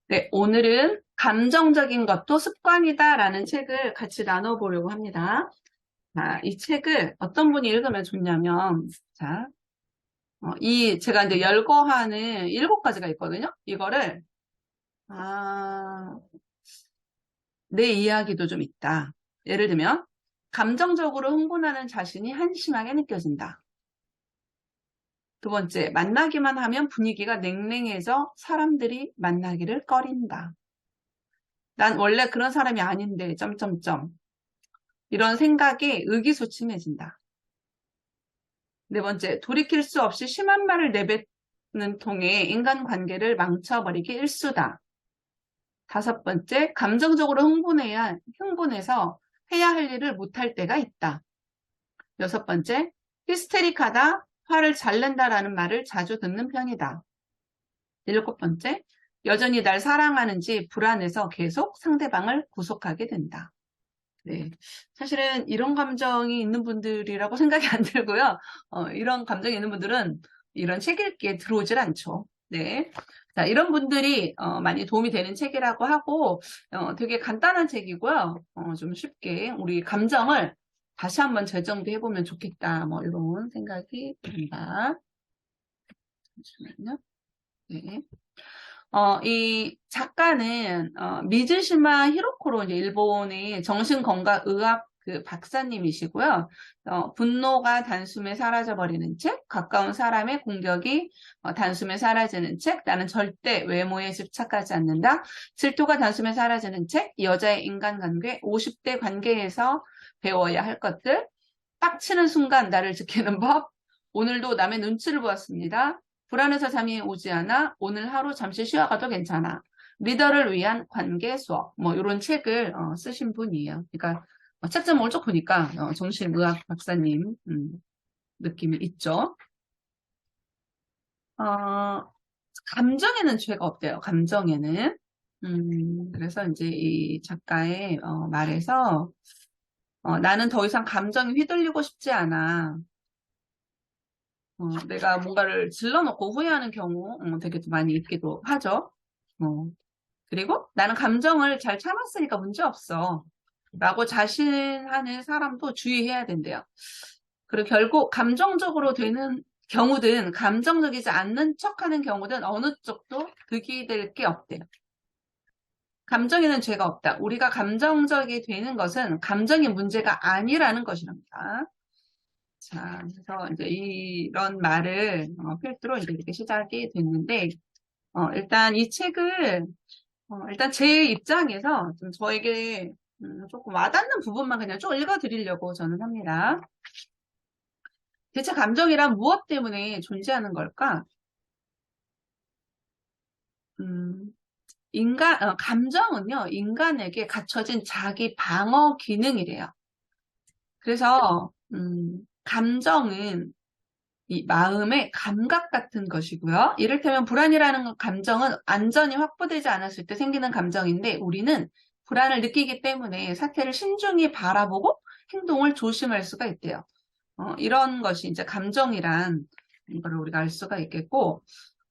네, 오늘은 감정적인 것도 습관이다라는 책을 같이 나눠보려고 합니다. 자, 이 책을 어떤 분이 읽으면 좋냐면, 자, 제가 이제 열거하는 7가지가 있거든요. 이거를, 아, 내 이야기도 좀 있다. 예를 들면, 감정적으로 흥분하는 자신이 한심하게 느껴진다. 두 번째, 만나기만 하면 분위기가 냉랭해져 사람들이 만나기를 꺼린다. 난 원래 그런 사람이 아닌데, 점점점. 이런 생각에 의기소침해진다. 네 번째, 돌이킬 수 없이 심한 말을 내뱉는 통에 인간관계를 망쳐버리기 일수다. 다섯 번째, 감정적으로 흥분해서 해야 할 일을 못할 때가 있다. 여섯 번째, 히스테릭하다, 화를 잘 낸다라는 말을 자주 듣는 편이다. 일곱 번째, 여전히 날 사랑하는지 불안해서 계속 상대방을 구속하게 된다. 네. 사실은 이런 감정이 있는 분들이라고 생각이 안 들고요. 이런 감정이 있는 분들은 이런 책 읽기에 들어오질 않죠. 네. 자, 이런 분들이 많이 도움이 되는 책이라고 하고, 되게 간단한 책이고요. 좀 쉽게 우리 감정을 다시 한번 재정비해보면 좋겠다. 뭐, 이런 생각이 듭니다. 잠시만요. 네. 이 작가는 미즈시마 히로코로 이제 일본의 정신건강의학 그 박사님이시고요. 분노가 단숨에 사라져버리는 책, 가까운 사람의 공격이 단숨에 사라지는 책, 나는 절대 외모에 집착하지 않는다. 질투가 단숨에 사라지는 책, 여자의 인간관계, 50대 관계에서 배워야 할 것들, 딱 치는 순간 나를 지키는 법, 오늘도 남의 눈치를 보았습니다. 불안해서 잠이 오지 않아 오늘 하루 잠시 쉬어가도 괜찮아. 리더를 위한 관계 수업 뭐 이런 책을 쓰신 분이에요. 그러니까 책 제목을 쭉 보니까 정신의학 박사님 느낌이 있죠. 어, 감정에는 죄가 없대요. 감정에는. 그래서 이제 이 작가의 말에서 나는 더 이상 감정에 휘둘리고 싶지 않아. 내가 뭔가를 질러놓고 후회하는 경우 되게 많이 있기도 하죠. 어, 그리고 나는 감정을 잘 참았으니까 문제 없어. 라고 자신하는 사람도 주의해야 된대요. 그리고 결국 감정적으로 되는 경우든 감정적이지 않는 척하는 경우든 어느 쪽도 득이 될 게 없대요. 감정에는 죄가 없다. 우리가 감정적이 되는 것은 감정의 문제가 아니라는 것이랍니다. 자, 그래서 이제 이런 말을 필두로 이제 이렇게 시작이 됐는데, 일단 이 책을 일단 제 입장에서 좀 저에게 조금 와닿는 부분만 그냥 쭉 읽어드리려고 저는 합니다. 대체 감정이란 무엇 때문에 존재하는 걸까? 음, 감정은요, 인간에게 갖춰진 자기 방어 기능이래요. 그래서, 감정은 이 마음의 감각 같은 것이고요. 이를테면 불안이라는 감정은 안전이 확보되지 않았을 때 생기는 감정인데 우리는 불안을 느끼기 때문에 사태를 신중히 바라보고 행동을 조심할 수가 있대요. 이런 것이 이제 감정이란 거를 우리가 알 수가 있겠고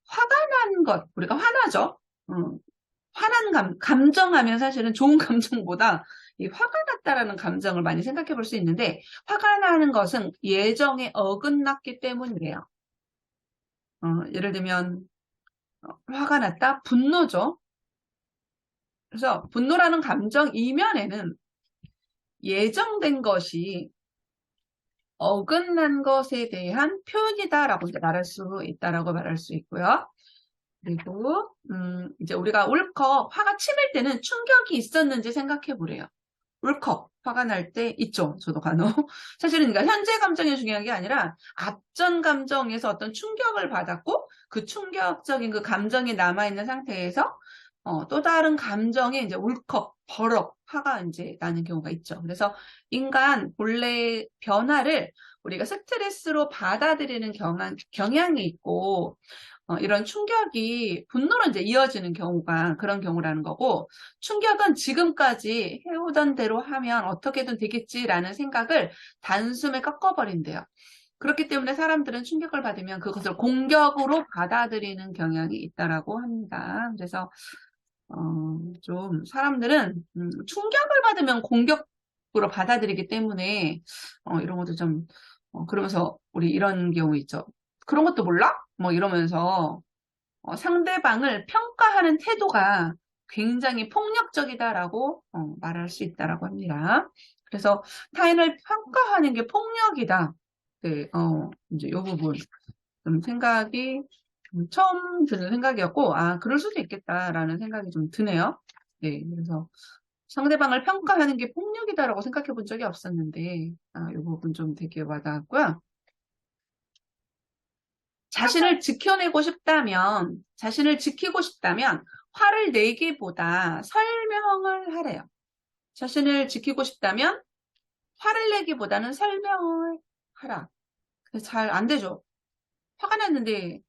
화가 난 것, 우리가 화나죠. 화난 감정하면 사실은 좋은 감정보다 이 화가 났다라는 감정을 많이 생각해 볼 수 있는데 화가 나는 것은 예정에 어긋났기 때문이래요. 예를 들면 화가 났다, 분노죠. 그래서 분노라는 감정 이면에는 예정된 것이 어긋난 것에 대한 표현이다라고 이제 말할 수 있다라고 말할 수 있고요. 그리고 이제 우리가 울컥 화가 치밀 때는 충격이 있었는지 생각해 보래요. 울컥 화가 날 때 있죠. 저도 간혹. 사실은 그러니까 현재 감정이 중요한 게 아니라 앞전 감정에서 어떤 충격을 받았고 그 충격적인 그 감정이 남아있는 상태에서 또 다른 감정에 이제 울컥, 버럭, 화가 이제 나는 경우가 있죠. 그래서 인간 본래 변화를 우리가 스트레스로 받아들이는 경향이 있고 이런 충격이 분노로 이제 이어지는 경우가 그런 경우라는 거고, 충격은 지금까지 해오던 대로 하면 어떻게든 되겠지라는 생각을 단숨에 꺾어버린대요. 그렇기 때문에 사람들은 충격을 받으면 그것을 공격으로 받아들이는 경향이 있다라고 합니다. 그래서 좀 사람들은 충격을 받으면 공격으로 받아들이기 때문에 이런 것도 좀 그러면서 우리 이런 경우 있죠. 그런 것도 몰라? 뭐 이러면서 상대방을 평가하는 태도가 굉장히 폭력적이다라고 말할 수 있다라고 합니다. 그래서 타인을 평가하는 게 폭력이다. 네, 이제 이 부분 좀 생각이 처음 드는 생각이었고, 아, 그럴 수도 있겠다라는 생각이 좀 드네요. 네, 그래서 상대방을 평가하는 게 폭력이다라고 생각해 본 적이 없었는데, 이 부분 좀 되게 와닿았고요. 자신을 지키고 싶다면, 화를 내기보다 설명을 하래요. 자신을 지키고 싶다면, 화를 내기보다는 설명을 하라. 잘 안 되죠. 화가 났는데,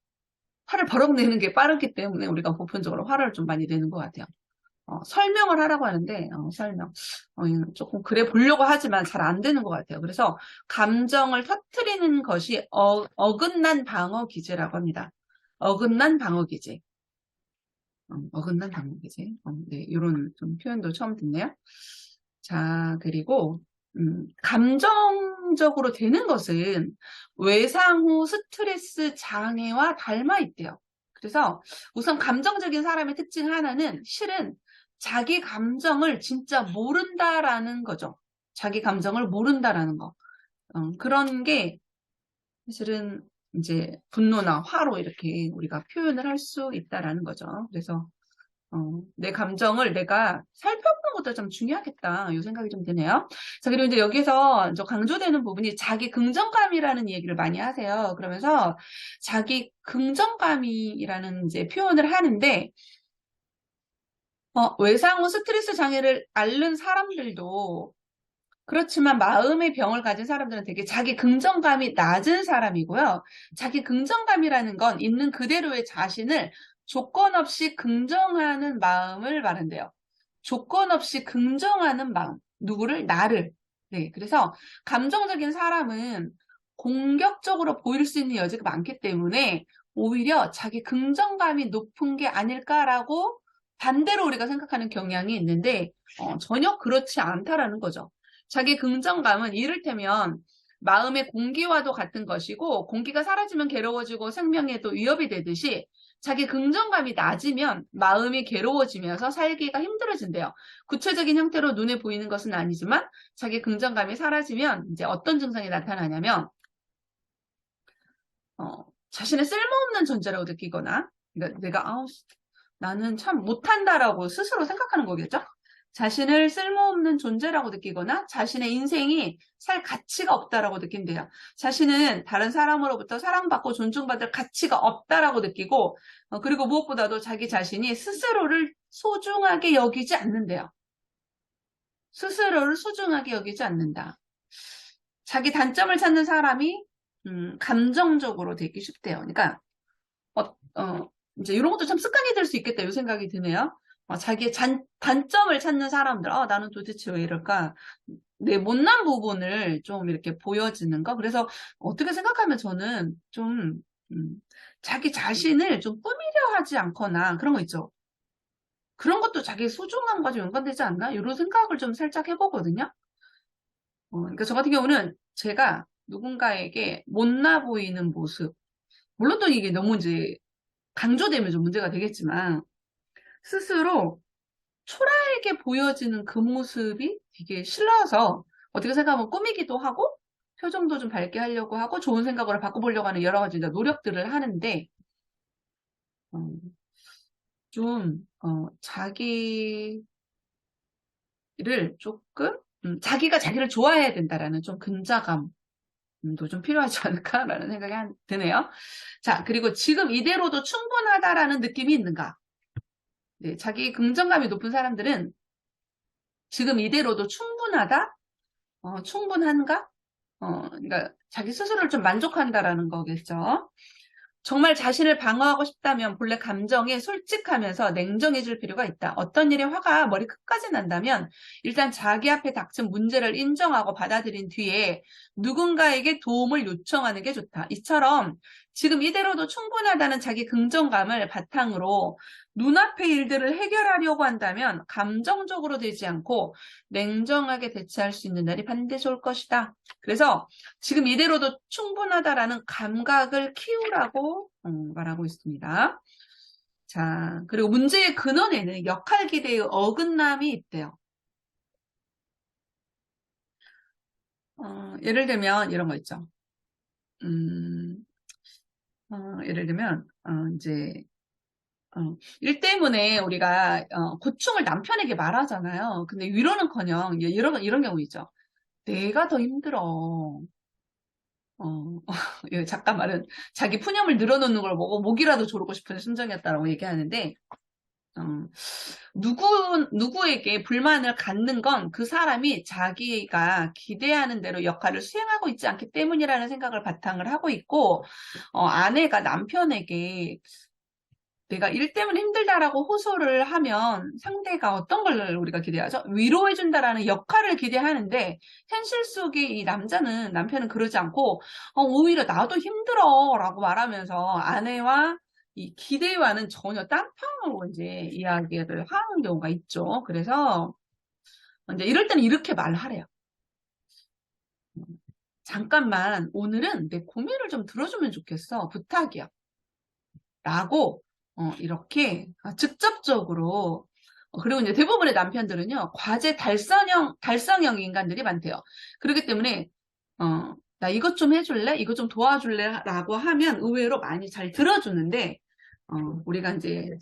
화를 버럭 내는 게 빠르기 때문에 우리가 보편적으로 화를 좀 많이 내는 것 같아요. 설명을 하라고 하는데, 설명. 이건 조금 그래 보려고 하지만 잘 안 되는 것 같아요. 그래서 감정을 터트리는 것이 어긋난 방어 기제라고 합니다. 어긋난 방어 기제. 어긋난 방어 기제. 네, 이런 좀 표현도 처음 듣네요. 자, 그리고, 감정적으로 되는 것은 외상 후 스트레스 장애와 닮아 있대요. 그래서 우선 감정적인 사람의 특징 하나는 실은 자기 감정을 진짜 모른다라는 거죠. 자기 감정을 모른다라는 거. 그런 게 사실은 이제 분노나 화로 이렇게 우리가 표현을 할 수 있다라는 거죠. 그래서 내 감정을 내가 살펴보는 것도 좀 중요하겠다. 이 생각이 좀 드네요. 자, 그리고 이제 여기서 저 강조되는 부분이 자기 긍정감이라는 얘기를 많이 하세요. 그러면서 자기 긍정감이라는 이제 표현을 하는데, 외상 후 스트레스 장애를 앓는 사람들도 그렇지만 마음의 병을 가진 사람들은 되게 자기 긍정감이 낮은 사람이고요. 자기 긍정감이라는 건 있는 그대로의 자신을 조건 없이 긍정하는 마음을 말한대요. 조건 없이 긍정하는 마음. 누구를? 나를. 네. 그래서 감정적인 사람은 공격적으로 보일 수 있는 여지가 많기 때문에 오히려 자기 긍정감이 높은 게 아닐까라고 반대로 우리가 생각하는 경향이 있는데 전혀 그렇지 않다라는 거죠. 자기 긍정감은 이를테면 마음의 공기와도 같은 것이고 공기가 사라지면 괴로워지고 생명에도 위협이 되듯이 자기 긍정감이 낮으면 마음이 괴로워지면서 살기가 힘들어진대요. 구체적인 형태로 눈에 보이는 것은 아니지만 자기 긍정감이 사라지면 이제 어떤 증상이 나타나냐면 자신의 쓸모없는 존재라고 느끼거나 그러니까 내가 나는 참 못한다라고 스스로 생각하는 거겠죠? 자신을 쓸모없는 존재라고 느끼거나 자신의 인생이 살 가치가 없다라고 느낀대요. 자신은 다른 사람으로부터 사랑받고 존중받을 가치가 없다라고 느끼고 그리고 무엇보다도 자기 자신이 스스로를 소중하게 여기지 않는데요. 스스로를 소중하게 여기지 않는다. 자기 단점을 찾는 사람이 감정적으로 되기 쉽대요. 그러니까 이제 이런 것도 참 습관이 될 수 있겠다 이 생각이 드네요. 자기의 단점을 찾는 사람들, 나는 도대체 왜 이럴까? 내 못난 부분을 좀 이렇게 보여지는 거. 그래서 어떻게 생각하면 저는 좀 자기 자신을 좀 꾸미려 하지 않거나 그런 거 있죠. 그런 것도 자기 소중함과 좀 연관되지 않나? 이런 생각을 좀 살짝 해보거든요. 그러니까 저 같은 경우는 제가 누군가에게 못나 보이는 모습, 물론 또 이게 너무 이제 강조되면 좀 문제가 되겠지만 스스로 초라하게 보여지는 그 모습이 되게 싫어서 어떻게 생각하면 꾸미기도 하고 표정도 좀 밝게 하려고 하고 좋은 생각으로 바꿔보려고 하는 여러 가지 노력들을 하는데 어, 좀 자기를 조금 자기가 자기를 좋아해야 된다라는 좀 근자감도 좀 필요하지 않을까라는 생각이 드네요. 자, 그리고 지금 이대로도 충분하다라는 느낌이 있는가? 네, 자기 긍정감이 높은 사람들은 지금 이대로도 충분하다? 충분한가? 그러니까 자기 스스로를 좀 만족한다라는 거겠죠. 정말 자신을 방어하고 싶다면 본래 감정에 솔직하면서 냉정해질 필요가 있다. 어떤 일에 화가 머리 끝까지 난다면 일단 자기 앞에 닥친 문제를 인정하고 받아들인 뒤에 누군가에게 도움을 요청하는 게 좋다. 이처럼 지금 이대로도 충분하다는 자기 긍정감을 바탕으로 눈앞의 일들을 해결하려고 한다면 감정적으로 되지 않고 냉정하게 대처할 수 있는 날이 반드시 올 것이다. 그래서 지금 이대로도 충분하다라는 감각을 키우라고 말하고 있습니다. 자, 그리고 문제의 근원에는 역할 기대의 어긋남이 있대요. 예를 들면 이런 거 있죠. 예를 들면 이제 일 때문에 우리가 고충을 남편에게 말하잖아요. 근데 위로는커녕 이런 경우 있죠. 내가 더 힘들어. 작가 말은 자기 푸념을 늘어놓는 걸 보고 목이라도 조르고 싶은 심정이었다라고 얘기하는데 어, 누구에게 불만을 갖는 건 그 사람이 자기가 기대하는 대로 역할을 수행하고 있지 않기 때문이라는 생각을 바탕을 하고 있고, 아내가 남편에게 내가 일 때문에 힘들다라고 호소를 하면 상대가 어떤 걸 우리가 기대하죠? 위로해준다라는 역할을 기대하는데, 현실 속의 이 남편은 그러지 않고, 오히려 나도 힘들어 라고 말하면서 아내와 이 기대와는 전혀 딴편으로 이제 이야기를 하는 경우가 있죠. 그래서 이제 이럴 때는 이렇게 말하래요. 잠깐만, 오늘은 내 고민을 좀 들어주면 좋겠어. 부탁이야. 라고, 이렇게 직접적으로, 그리고 이제 대부분의 남편들은요, 과제 달성형 인간들이 많대요. 그렇기 때문에, 나 이것 좀 해줄래? 이것 좀 도와줄래? 라고 하면 의외로 많이 잘 들어주는데, 우리가 이제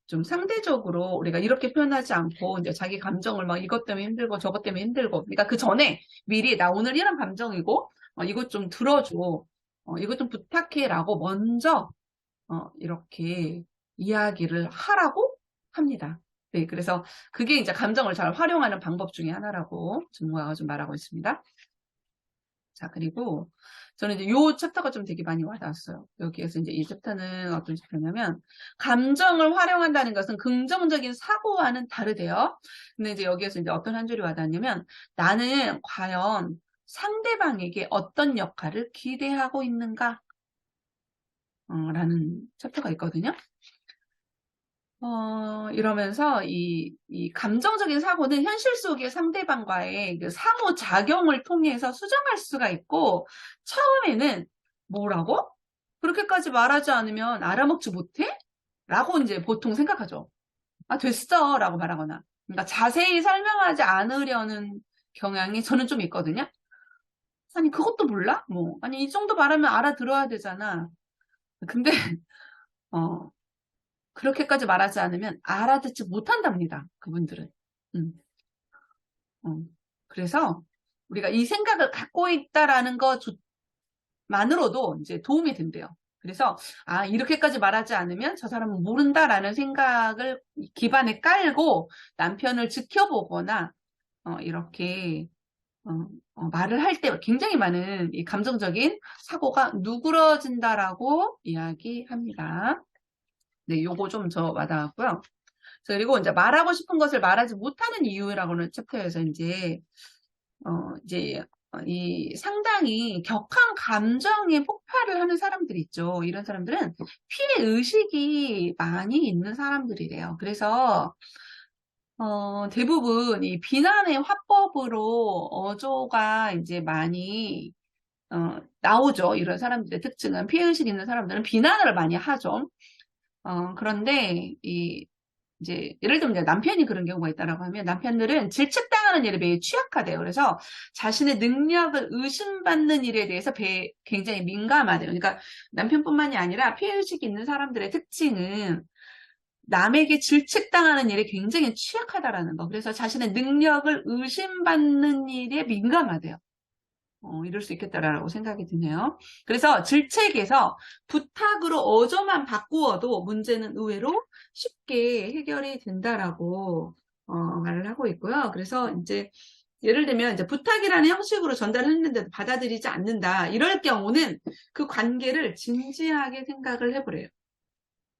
좀 상대적으로 우리가 이렇게 표현하지 않고 이제 자기 감정을 막 이것 때문에 힘들고 저것 때문에 힘들고 그러니까 그 전에 미리 나 오늘 이런 감정이고 이것 좀 들어줘 이것 좀 부탁해라고 먼저 이렇게 이야기를 하라고 합니다. 네, 그래서 그게 이제 감정을 잘 활용하는 방법 중에 하나라고 전문가가 좀 말하고 있습니다. 자, 그리고 저는 이제 요 챕터가 좀 되게 많이 와닿았어요. 여기에서 이제 이 챕터는 어떤 챕터냐면, 감정을 활용한다는 것은 긍정적인 사고와는 다르대요. 근데 이제 여기에서 이제 어떤 한 줄이 와닿냐면, 나는 과연 상대방에게 어떤 역할을 기대하고 있는가? 라는 챕터가 있거든요. 이러면서 이 감정적인 사고는 현실 속의 상대방과의 그 상호작용을 통해서 수정할 수가 있고, 처음에는 뭐라고? 그렇게까지 말하지 않으면 알아먹지 못해? 라고 이제 보통 생각하죠. 아, 됐어. 라고 말하거나. 그러니까 자세히 설명하지 않으려는 경향이 저는 좀 있거든요. 아니, 그것도 몰라? 뭐, 아니, 이 정도 말하면 알아들어야 되잖아. 근데, 어, 그렇게까지 말하지 않으면 알아듣지 못한답니다. 그분들은. 음, 어. 그래서 우리가 이 생각을 갖고 있다라는 것만으로도 이제 도움이 된대요. 그래서 이렇게까지 말하지 않으면 저 사람은 모른다라는 생각을 기반에 깔고 남편을 지켜보거나 이렇게 말을 할 때 굉장히 많은 이 감정적인 사고가 누그러진다라고 이야기합니다. 네, 요거 좀 저 와닿았고요. 그리고 이제 말하고 싶은 것을 말하지 못하는 이유라고는 챕터에서 이제 이 상당히 격한 감정에 폭발을 하는 사람들이 있죠. 이런 사람들은 피해 의식이 많이 있는 사람들이래요. 그래서 대부분 이 비난의 화법으로 어조가 이제 많이 나오죠. 이런 사람들의 특징은 피해 의식 있는 사람들은 비난을 많이 하죠. 그런데 이제 예를 들면 남편이 그런 경우가 있다라고 하면 남편들은 질책당하는 일에 매우 취약하대요. 그래서 자신의 능력을 의심받는 일에 대해서 굉장히 민감하대요. 그러니까 남편뿐만이 아니라 피해의식이 있는 사람들의 특징은 남에게 질책당하는 일에 굉장히 취약하다라는 거. 그래서 자신의 능력을 의심받는 일에 민감하대요. 이럴 수 있겠다라고 생각이 드네요. 그래서 질책에서 부탁으로 어조만 바꾸어도 문제는 의외로 쉽게 해결이 된다라고 말을 하고 있고요. 그래서 이제 예를 들면 이제 부탁이라는 형식으로 전달을 했는데도 받아들이지 않는다. 이럴 경우는 그 관계를 진지하게 생각을 해보래요.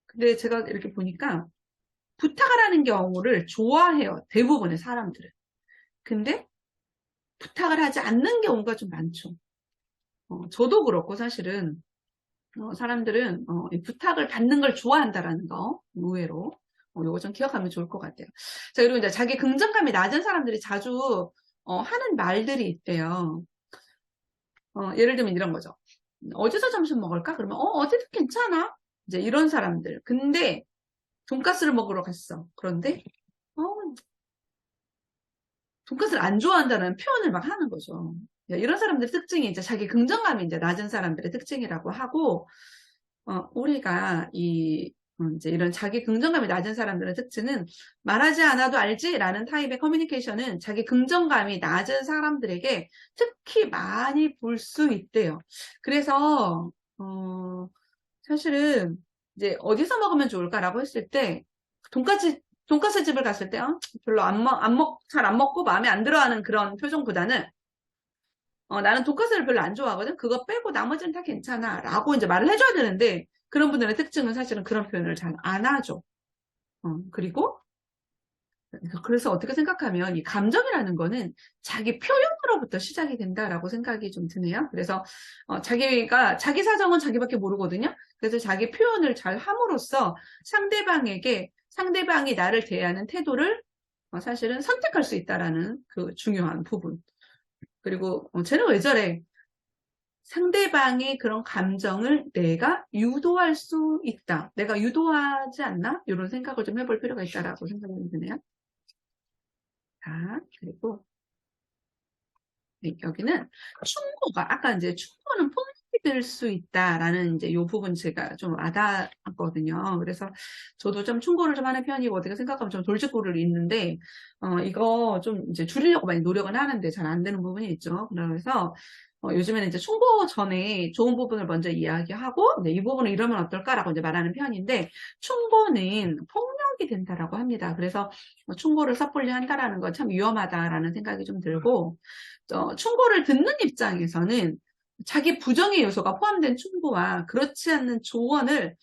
근데 제가 이렇게 보니까 부탁을 하는 경우를 좋아해요. 대부분의 사람들은. 근데 부탁을 하지 않는 경우가 좀 많죠. 저도 그렇고 사실은 사람들은 이 부탁을 받는 걸 좋아한다라는 거 의외로 요거 좀 기억하면 좋을 것 같아요. 자, 그리고 이제 자기 긍정감이 낮은 사람들이 자주 하는 말들이 있대요. 예를 들면 이런 거죠. 어디서 점심 먹을까? 그러면 어디도 괜찮아. 이제 이런 사람들. 근데 돈가스를 먹으러 갔어. 그런데 어, 돈가스를 안 좋아한다는 표현을 막 하는 거죠. 이런 사람들의 특징이 이제 자기 긍정감이 이제 낮은 사람들의 특징이라고 하고, 우리가 이제 이런 자기 긍정감이 낮은 사람들의 특징은 말하지 않아도 알지라는 타입의 커뮤니케이션은 자기 긍정감이 낮은 사람들에게 특히 많이 볼 수 있대요. 그래서, 사실은 이제 어디서 먹으면 좋을까라고 했을 때, 돈가스 집을 갔을 때, 별로 잘 안 먹고 마음에 안 들어 하는 그런 표정보다는, 나는 돈가스를 별로 안 좋아하거든? 그거 빼고 나머지는 다 괜찮아. 라고 이제 말을 해줘야 되는데, 그런 분들의 특징은 사실은 그런 표현을 잘 안 하죠. 그리고, 그래서 어떻게 생각하면 이 감정이라는 거는 자기 표현으로부터 시작이 된다라고 생각이 좀 드네요. 그래서, 자기 사정은 자기밖에 모르거든요. 그래서 자기 표현을 잘 함으로써 상대방이 나를 대하는 태도를 사실은 선택할 수 있다라는 그 중요한 부분. 그리고, 쟤는 왜 저래? 상대방의 그런 감정을 내가 유도할 수 있다. 내가 유도하지 않나? 이런 생각을 좀 해볼 필요가 있다라고 생각이 드네요. 자, 그리고 네, 여기는 충고가 아까 이제 충고는 폭력이 될 수 있다라는 이제 요 부분 제가 좀 와닿았거든요. 그래서 저도 좀 충고를 좀 하는 편이고 어떻게 생각하면 좀 돌직구를 있는데 이거 좀 이제 줄이려고 많이 노력은 하는데 잘 안 되는 부분이 있죠. 그래서 요즘에는 이제 충고 전에 좋은 부분을 먼저 이야기하고 이 부분을 이러면 어떨까라고 이제 말하는 편인데 충고는 폭력이 된다라고 합니다. 그래서 충고를 섣불리 한다라는 건 참 위험하다라는 생각이 좀 들고 충고를 듣는 입장에서는 자기 부정의 요소가 포함된 충고와 그렇지 않는 조언을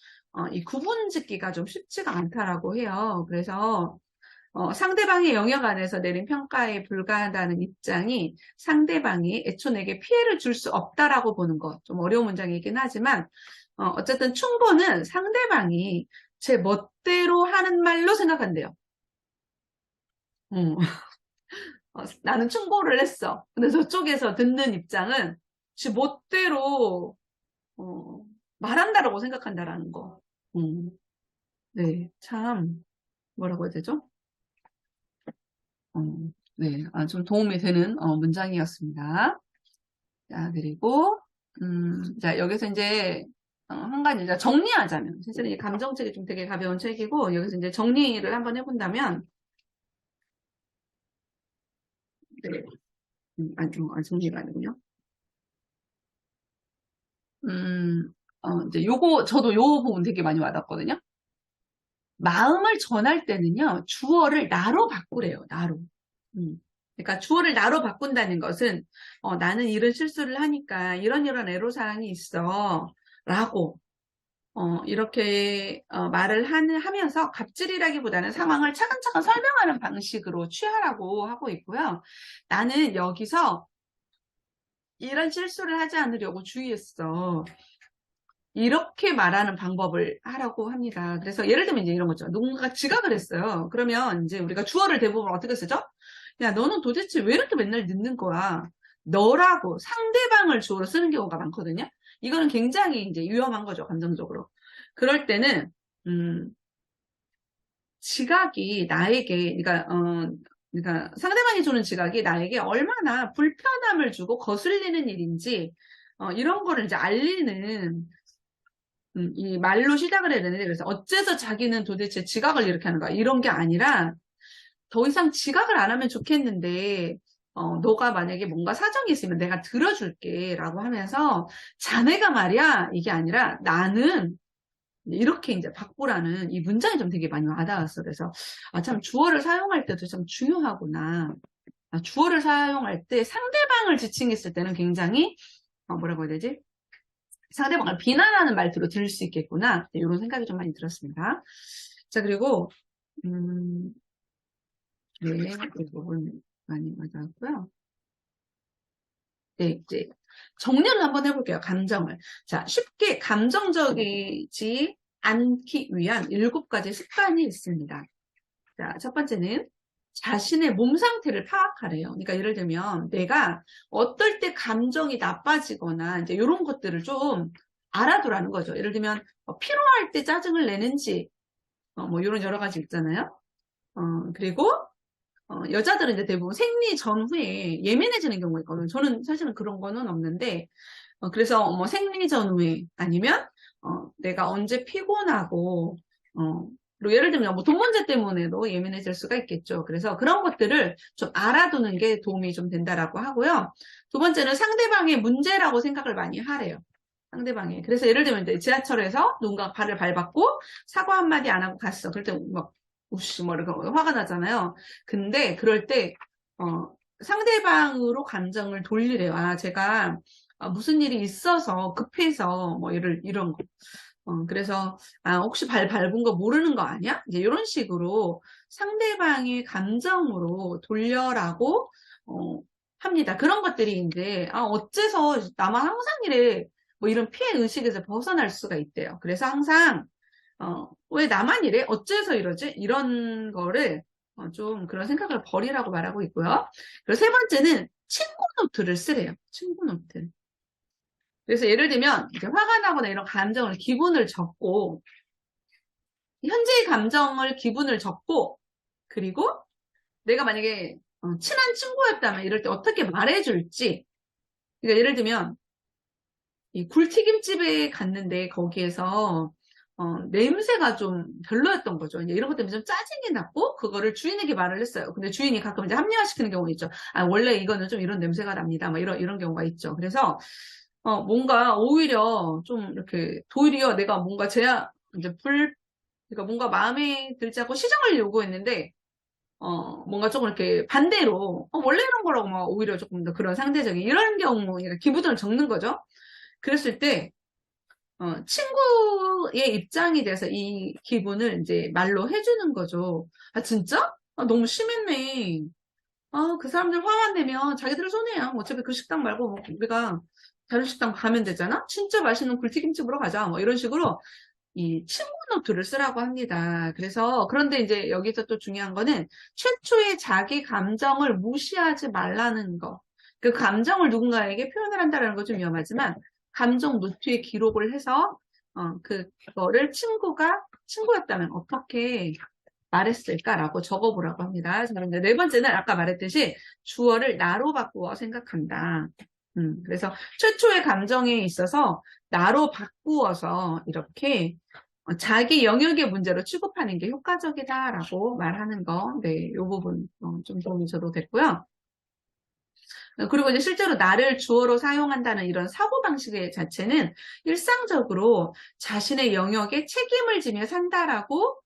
이 구분짓기가 좀 쉽지가 않다라고 해요. 그래서 상대방의 영역 안에서 내린 평가에 불과하다는 입장이 상대방이 애초 내게 피해를 줄 수 없다라고 보는 것. 좀 어려운 문장이긴 하지만 어쨌든 충고는 상대방이 제 멋대로 하는 말로 생각한대요. 나는 충고를 했어. 근데 저쪽에서 듣는 입장은 지 멋대로 말한다라고 생각한다라는 거. 음, 네, 참 뭐라고 해야 되죠? 어, 네, 좀 도움이 되는 문장이었습니다. 자, 그리고 자 여기서 이제 한 가지 이제 정리하자면 사실은 이 감정책이 좀 되게 가벼운 책이고 여기서 이제 정리를 한번 해본다면 네, 정리가 아니군요. 이제 저도 요 부분 되게 많이 와닿거든요. 마음을 전할 때는요, 주어를 나로 바꾸래요, 나로. 그러니까 주어를 나로 바꾼다는 것은, 나는 이런 실수를 하니까 이런 애로사항이 있어. 라고, 이렇게, 말을 하면서 갑질이라기보다는 상황을 차근차근 설명하는 방식으로 취하라고 하고 있고요. 나는 여기서 이런 실수를 하지 않으려고 주의했어. 이렇게 말하는 방법을 하라고 합니다. 그래서 예를 들면 이제 이런 거죠. 누군가가 지각을 했어요. 그러면 이제 우리가 주어를 대부분 어떻게 쓰죠? 야, 너는 도대체 왜 이렇게 맨날 늦는 거야? 너라고 상대방을 주어로 쓰는 경우가 많거든요. 이거는 굉장히 이제 위험한 거죠, 감정적으로. 그럴 때는, 음, 지각이 나에게, 그러니까 상대방이 주는 지각이 나에게 얼마나 불편함을 주고 거슬리는 일인지, 이런 거를 이제 알리는 이 말로 시작을 해야 되는데, 그래서 어째서 자기는 도대체 지각을 이렇게 하는가, 이런 게 아니라, 더 이상 지각을 안 하면 좋겠는데, 너가 만약에 뭔가 사정이 있으면 내가 들어줄게, 라고 하면서, 자네가 말이야, 이게 아니라, 나는, 이렇게 이제 바꾸라는 이 문장이 좀 되게 많이 와닿았어. 그래서, 참, 주어를 사용할 때도 참 중요하구나. 주어를 사용할 때 상대방을 지칭했을 때는 굉장히, 뭐라고 해야 되지? 상대방을 비난하는 말투로 들을 수 있겠구나. 네, 이런 생각이 좀 많이 들었습니다. 자, 그리고, 음, 네, 이 부분 많이 맞았고요. 네, 이제 정리를 한번 해볼게요. 감정을. 자, 쉽게 감정적이지 않기 위한 7가지 습관이 있습니다. 자, 첫 번째는 자신의 몸 상태를 파악하래요. 그러니까 예를 들면 내가 어떨 때 감정이 나빠지거나 이제 이런 것들을 좀 알아두라는 거죠. 예를 들면 피로할 때 짜증을 내는지 뭐 이런 여러 가지 있잖아요. 그리고 여자들은 이제 대부분 생리 전후에 예민해지는 경우가 있거든요. 저는 사실은 그런 거는 없는데 그래서 뭐 생리 전후에 아니면 내가 언제 피곤하고 그리고 예를 들면 뭐 돈 문제 때문에도 예민해질 수가 있겠죠. 그래서 그런 것들을 좀 알아두는 게 도움이 좀 된다라고 하고요. 두 번째는 상대방의 문제라고 생각을 많이 하래요. 상대방이. 그래서 예를 들면 이제 지하철에서 누군가 발을 밟았고 사과 한마디 안 하고 갔어. 그럴 때 막 우씨 뭐 이렇게 화가 나잖아요. 근데 그럴 때 상대방으로 감정을 돌리래요. 아, 제가 무슨 일이 있어서 급해서 뭐 이런 거. 그래서 혹시 발 밟은 거 모르는 거 아니야? 이제 이런 식으로 상대방의 감정으로 돌려라고 합니다. 그런 것들이 이제 어째서 나만 항상 이래 뭐 이런 피해 의식에서 벗어날 수가 있대요. 그래서 항상 왜 나만 이래? 어째서 이러지? 이런 거를 좀 그런 생각을 버리라고 말하고 있고요. 그리고 세 번째는 친구 노트를 쓰래요. 친구 노트. 그래서 예를 들면 이제 화가 나거나 이런 감정을 기분을 적고 현재의 감정을 기분을 적고 그리고 내가 만약에 친한 친구였다면 이럴 때 어떻게 말해줄지 그러니까 예를 들면 이 굴튀김집에 갔는데 거기에서 냄새가 좀 별로였던 거죠. 이제 이런 것 때문에 좀 짜증이 났고 그거를 주인에게 말을 했어요. 근데 주인이 가끔 이제 합리화시키는 경우가 있죠. 아 원래 이거는 좀 이런 냄새가 납니다. 막 이런 경우가 있죠. 그래서 뭔가 오히려 좀 이렇게 도리어 내가 뭔가 이제 그러니까 뭔가 마음에 들지 않고 시정을 요구했는데 뭔가 조금 이렇게 반대로 원래 이런 거라고 막 오히려 조금 더 그런 상대적인 이런 경우 그러니까 기분을 적는 거죠. 그랬을 때 친구의 입장이 돼서 이 기분을 이제 말로 해주는 거죠. 아 진짜? 너무 심했네. 그 사람들 화만 내면 자기들 손해야. 어차피 그 식당 말고 뭐 우리가 다른 식당 가면 되잖아? 진짜 맛있는 굴튀김집으로 가자. 뭐 이런 식으로 이 친구 노트를 쓰라고 합니다. 그래서 그런데 이제 여기서 또 중요한 거는 최초의 자기 감정을 무시하지 말라는 거. 그 감정을 누군가에게 표현을 한다는 거 좀 위험하지만 감정 노트에 기록을 해서 그거를 친구였다면 어떻게 말했을까라고 적어보라고 합니다. 자, 그런데 네 번째는 아까 말했듯이 주어를 나로 바꾸어 생각한다. 그래서 최초의 감정에 있어서 나로 바꾸어서 이렇게 자기 영역의 문제로 취급하는 게 효과적이다라고 말하는 거, 네, 이 부분 좀 도움이 저도 됐고요. 그리고 이제 실제로 나를 주어로 사용한다는 이런 사고방식 자체는 일상적으로 자신의 영역에 책임을 지며 산다라고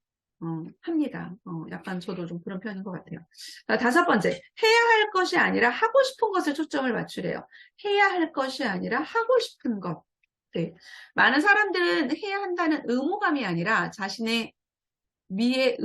합니다. 약간 저도 좀 그런 편인 것 같아요. 자, 다섯 번째, 해야 할 것이 아니라 하고 싶은 것에 초점을 맞추래요. 해야 할 것이 아니라 하고 싶은 것. 네. 많은 사람들은 해야 한다는 의무감이 아니라 자신의 미의,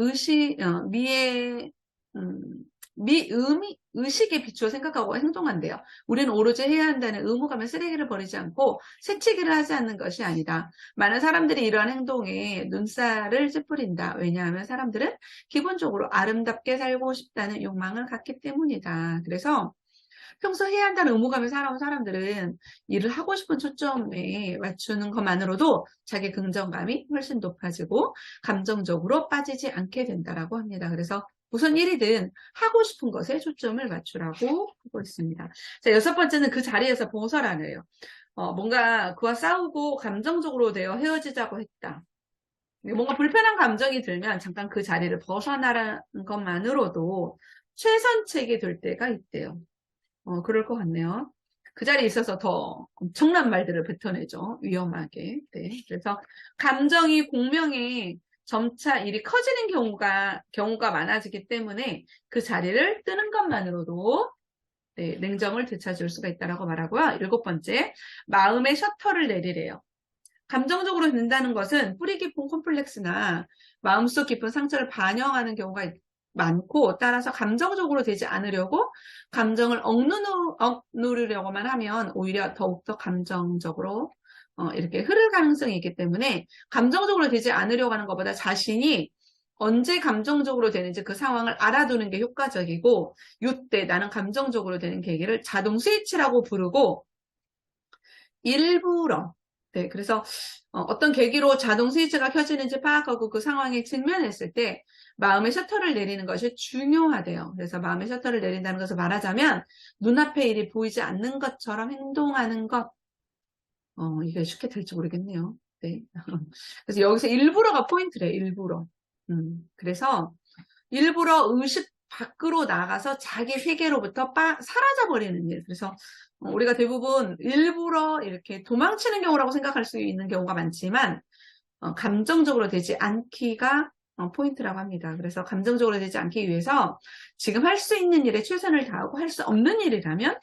의식에 비추어 생각하고 행동한대요. 우리는 오로지 해야 한다는 의무감에 쓰레기를 버리지 않고 새치기를 하지 않는 것이 아니다. 많은 사람들이 이러한 행동에 눈살을 찌푸린다. 왜냐하면 사람들은 기본적으로 아름답게 살고 싶다는 욕망을 갖기 때문이다. 그래서 평소 해야 한다는 의무감에 살아온 사람들은 일을 하고 싶은 초점에 맞추는 것만으로도 자기 긍정감이 훨씬 높아지고 감정적으로 빠지지 않게 된다라고 합니다. 그래서 무슨 일이든 하고 싶은 것에 초점을 맞추라고 하고 있습니다. 자, 여섯 번째는 그 자리에서 벗어나래요. 뭔가 그와 싸우고 감정적으로 되어 헤어지자고 했다. 뭔가 불편한 감정이 들면 잠깐 그 자리를 벗어나라는 것만으로도 최선책이 될 때가 있대요. 그럴 것 같네요. 그 자리에 있어서 더 엄청난 말들을 뱉어내죠. 위험하게. 네. 그래서 감정이 공명에 점차 일이 커지는 경우가 많아지기 때문에 그 자리를 뜨는 것만으로도 네, 냉정을 되찾을 수가 있다라고 말하고요. 일곱 번째, 마음의 셔터를 내리래요. 감정적으로 된다는 것은 뿌리 깊은 콤플렉스나 마음속 깊은 상처를 반영하는 경우가 많고 따라서 감정적으로 되지 않으려고 감정을 억누르려고만 하면 오히려 더욱더 감정적으로 이렇게 흐를 가능성이 있기 때문에 감정적으로 되지 않으려고 하는 것보다 자신이 언제 감정적으로 되는지 그 상황을 알아두는 게 효과적이고 이때 나는 감정적으로 되는 계기를 자동 스위치라고 부르고 일부러 네, 그래서 어떤 계기로 자동 스위치가 켜지는지 파악하고 그 상황에 직면했을 때 마음의 셔터를 내리는 것이 중요하대요. 그래서 마음의 셔터를 내린다는 것을 말하자면 눈앞에 일이 보이지 않는 것처럼 행동하는 것. 이게 쉽게 될지 모르겠네요. 네. 그래서 여기서 일부러가 포인트래요. 일부러. 그래서 일부러 의식 밖으로 나가서 자기 세계로부터 사라져버리는 일. 그래서 우리가 대부분 일부러 이렇게 도망치는 경우라고 생각할 수 있는 경우가 많지만 감정적으로 되지 않기가 포인트라고 합니다. 그래서 감정적으로 되지 않기 위해서 지금 할 수 있는 일에 최선을 다하고 할 수 없는 일이라면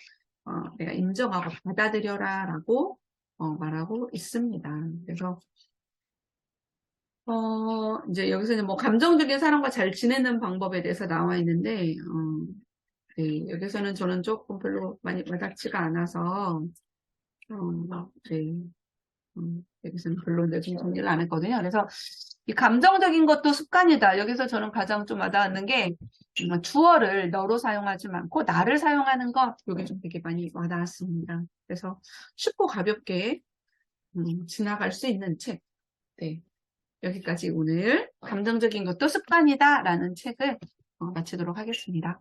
내가 인정하고 받아들여라 라고 말하고 있습니다. 그래서 이제 여기서는 뭐 감정적인 사람과 잘 지내는 방법에 대해서 나와 있는데 네, 여기서는 저는 조금 별로 많이 와닿지가 않아서 네, 여기서는 별로 이제 좀 정리를 안 했거든요. 그래서 이 감정적인 것도 습관이다. 여기서 저는 가장 좀 와닿는 게 주어를 너로 사용하지 않고 나를 사용하는 것, 이게 좀 되게 많이 와닿았습니다. 그래서 쉽고 가볍게 지나갈 수 있는 책. 네, 여기까지 오늘 감정적인 것도 습관이다 라는 책을 마치도록 하겠습니다.